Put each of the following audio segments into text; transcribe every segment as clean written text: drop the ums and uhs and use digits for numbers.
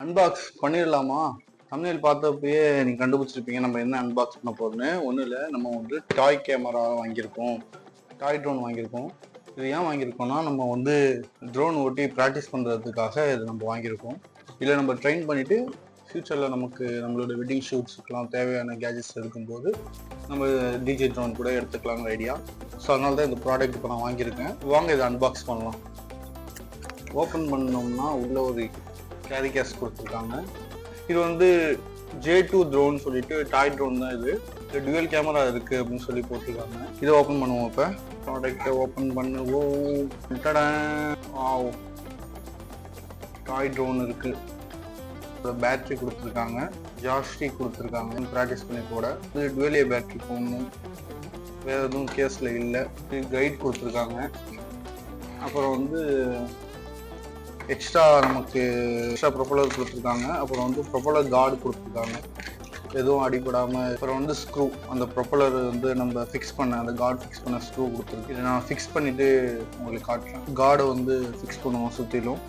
Unbox பண்ணிடலாமா? Thumbnail பார்த்தப்பயே நீங்கள் கண்டுபிடிச்சிருப்பீங்க நம்ம என்ன அன்பாக்ஸ் பண்ண போகிறோன்னு. ஒன்றும் இல்லை, நம்ம வந்து டாய் கேமரா வாங்கியிருக்கோம், டாய் ட்ரோன் வாங்கியிருக்கோம். இது ஏன் வாங்கியிருக்கோம்னா, நம்ம வந்து ட்ரோன் ஓட்டி ப்ராக்டிஸ் பண்ணுறதுக்காக இது நம்ம வாங்கியிருக்கோம். இதில் நம்ம ட்ரெயின் பண்ணிவிட்டு ஃப்யூச்சரில் நமக்கு நம்மளோட வெட்டிங் ஷூட்ஸுக்கெலாம் தேவையான கேஜெட்ஸ் எடுக்கும்போது நம்ம டிஜே ட்ரோன் கூட எடுத்துக்கலாங்கிற ஐடியா. ஸோ அதனால தான் இந்த ப்ராடக்ட் இப்போ நான் வாங்கியிருக்கேன். வாங்க இதை அன்பாக்ஸ் பண்ணலாம். ஓப்பன் பண்ணோம்னா உள்ளே ஒரு கேரி கேஸ் கொடுத்துருக்காங்க. இது வந்து J2 ட்ரோன் சொல்லிட்டு டாய் ட்ரோன் தான். இது டுவல் கேமரா இருக்கு அப்படின்னு சொல்லி போட்டிருக்காங்க. இதை ஓப்பன் பண்ணுவோம். இப்போ ப்ராடக்டை ஓப்பன் பண்ணுவோம். டாய் ட்ரோன் இருக்கு, பேட்டரி கொடுத்துருக்காங்க, ஜாஸ்டிக் கொடுத்துருக்காங்க ப்ராக்டிஸ் பண்ணி கூட. இது டுவெல் பேட்டரி போடணும், வேறு எதுவும் கேஸில் இல்லை. இது கைட் கொடுத்துருக்காங்க. அப்புறம் வந்து எக்ஸ்ட்ரா நமக்கு எக்ஸ்ட்ரா ப்ரொப்பலர் கொடுத்துருக்காங்க. அப்புறம் வந்து ப்ரொப்பலர் கார்டு கொடுத்துருக்காங்க எதுவும் அடிபடாமல். அப்புறம் வந்து ஸ்க்ரூ, அந்த ப்ரொப்பலர் வந்து நம்ம ஃபிக்ஸ் பண்ண அந்த கார்டு ஃபிக்ஸ் பண்ண ஸ்க்ரூ கொடுத்துருக்கு. இதை நான் ஃபிக்ஸ் பண்ணிவிட்டு உங்களுக்கு காட்டுறேன். கார்டை வந்து ஃபிக்ஸ் பண்ணுவோம். சுற்றிலும்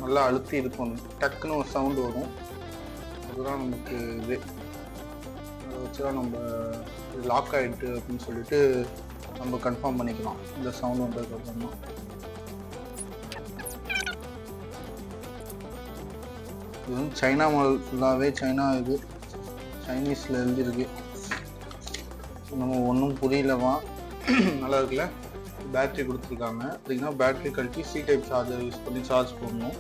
நல்லா அழுத்தி இது பண்ணணும். டக்குன்னு ஒரு சவுண்டு வரும், அதுதான் நமக்கு இது. அதை வச்சு தான் நம்ம லாக் ஆகிட்டு அப்படின்னு சொல்லிட்டு நம்ம கன்ஃபார்ம் பண்ணிக்கலாம். இந்த சவுண்டு வந்ததுக்கப்புறம் தான். இது வந்து சைனா மாடல், ஃபுல்லாகவே சைனா. இது சைனீஸில் எழுதிருக்கு, நம்ம ஒன்றும் புரியலவா. நல்லா இருக்குல்ல. பேட்ரி கொடுத்துருக்காங்க. பார்த்தீங்கன்னா பேட்ரி கழட்டி C டைப் சார்ஜர் யூஸ் பண்ணி சார்ஜ் பண்ணணும்.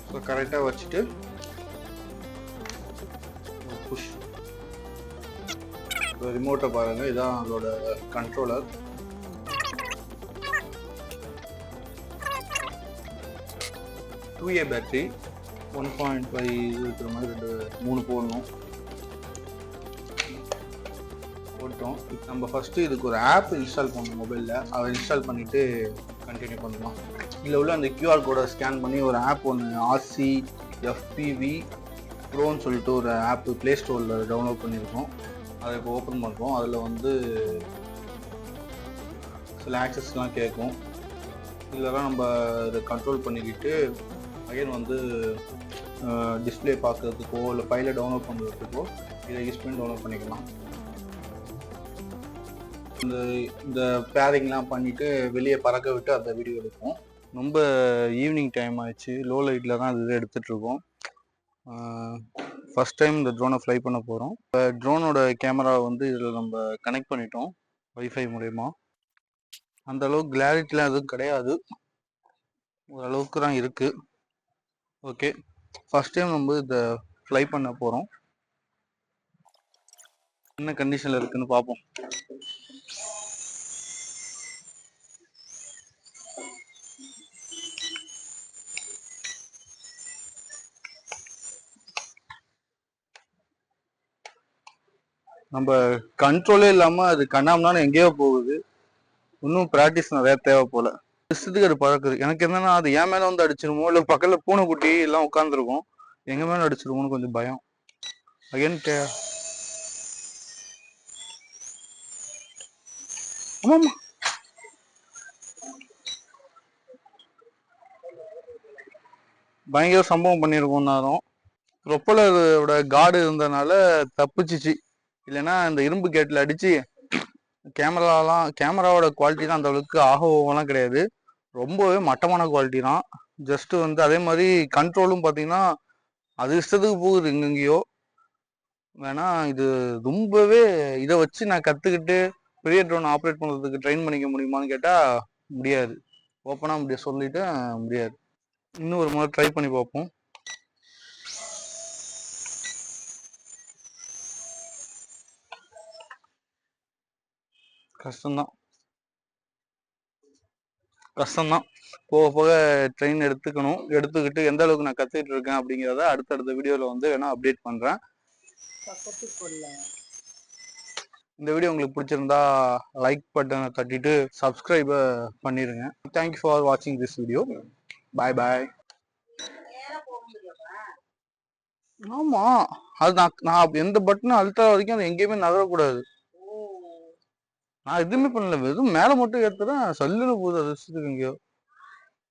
ஸோ கரெக்டாக வச்சுட்டு புஷ். ரிமோட்டை பாருங்கள், இதுதான் அதோட கண்ட்ரோலர். பேட்டரி 1.5 இருக்கிற மாதிரி 3 போடணும். போட்டோம். இப்போ நம்ம ஃபஸ்ட்டு இதுக்கு ஒரு ஆப் இன்ஸ்டால் பண்ணணும் மொபைலில். அதை இன்ஸ்டால் பண்ணிவிட்டு கண்டினியூ பண்ணலாம். இதில் உள்ள அந்த QR கோடை ஸ்கேன் பண்ணி ஒரு ஆப் ஒன்று RCFPV ப்ரோன்னு சொல்லிட்டு ஒரு ஆப்பு ப்ளே ஸ்டோரில் டவுன்லோட் பண்ணியிருக்கோம். அதை இப்போ ஓப்பன் பண்ணுறோம். அதில் வந்து சில ஆக்சஸ்லாம் கேட்கும். இதெல்லாம் நம்ம இதை கண்ட்ரோல் பண்ணிக்கிட்டு அகைன் வந்து டிஸ்பிளே பார்க்குறதுக்கோ இல்லை ஃபைலை டவுன்லோட் பண்ணுறதுக்கோ இதை யூஸ் பண்ணி டவுன்லோட் பண்ணிக்கலாம். இந்த பேரிங்லாம் பண்ணிவிட்டு வெளியே பறக்க விட்டு அந்த வீடியோ எடுப்போம். ரொம்ப ஈவினிங் டைம் ஆயிடுச்சு, லோ லைட்டில் தான் இது எடுத்துகிட்ருக்கோம். ஃபஸ்ட் டைம் இந்த ட்ரோனை ஃப்ளை பண்ண போகிறோம். இப்போ ட்ரோனோட கேமரா வந்து இதில் நம்ம கனெக்ட் பண்ணிட்டோம் வைஃபை மூலயமா. அந்தளவுக்கு கிளாரிட்டிலாம் எதுவும் கிடையாது, ஓரளவுக்கு தான் இருக்குது. ஓகே, ஃபஸ்ட் டைம் நம்ம இதை ஃப்ளை பண்ண போகிறோம். என்ன கண்டிஷனில் இருக்குன்னு பார்ப்போம். நம்ம கண்ட்ரோலே இல்லாமல் அது கண்ணாமனாலும் எங்கேயோ போகுது. இன்னும் ப்ராக்டிஸ் நிறையா தேவை போல். இஷ்டத்துக்கு அது பழக்குது. எனக்கு என்னன்னா, அது என் மேலே வந்து அடிச்சிருமோ இல்லை பக்கத்தில் பூனைக்குட்டி எல்லாம் உட்காந்துருக்கும், எங்கள் மேலே அடிச்சிருமோன்னு கொஞ்சம் பயம். அகைன் ஆமாம்மா, பயங்கர சம்பவம் பண்ணியிருக்கோம். நேரம் ப்ரொப்பலரோட கார்டு இருந்ததுனால தப்பிச்சிச்சு. இல்லைன்னா இந்த இரும்பு கேட்டில் அடித்து கேமராவோட குவாலிட்டி தான் அந்த அளவுக்கு ஆகலாம் கிடையாது, ரொம்பவே மட்டமான குவாலிட்டி தான். ஜஸ்ட்டு வந்து அதே மாதிரி கண்ட்ரோலும் பார்த்தீங்கன்னா அது இஷ்டத்துக்கு போகுது எங்கெங்கேயோ. வேணா இது ரொம்பவே இதை வச்சு நான் கற்றுக்கிட்டு பெரிய ட்ரோன் ஆப்ரேட் பண்ணுறதுக்கு ட்ரெயின் பண்ணிக்க முடியுமான்னு கேட்டால் முடியாது. ஓப்பனாக சொல்லிட்டு முடியாது. இன்னும் ஒரு முறை ட்ரை பண்ணி பார்ப்போம். கஷ்டம்தான். போக போக ட்ரெயின் எடுத்துக்கிட்டு எந்த அளவுக்கு நான் கற்றுக்கிட்டு இருக்கேன் அப்படிங்கிறத அடுத்தடுத்த வீடியோவில் வந்து வேணா அப்டேட் பண்ணுறேன். இந்த வீடியோ உங்களுக்கு பிடிச்சிருந்தா லைக் பட்டனை தட்டிட்டு சப்ஸ்கிரைபை பண்ணிடுங்க. தேங்க்யூ ஃபார் வாட்சிங் திஸ் வீடியோ. பாய் பாய். ஆமாம், அது நான் எந்த பட்டனும் அழுத்த வரைக்கும் அது எங்கேயுமே நகரக்கூடாது. நான் எதுவுமே பண்ணல, வெறும் மேலே மட்டும் ஏற்றுறேன், சல்லுன்னு போகுது அது இஷ்டத்துக்கு எங்கேயோ.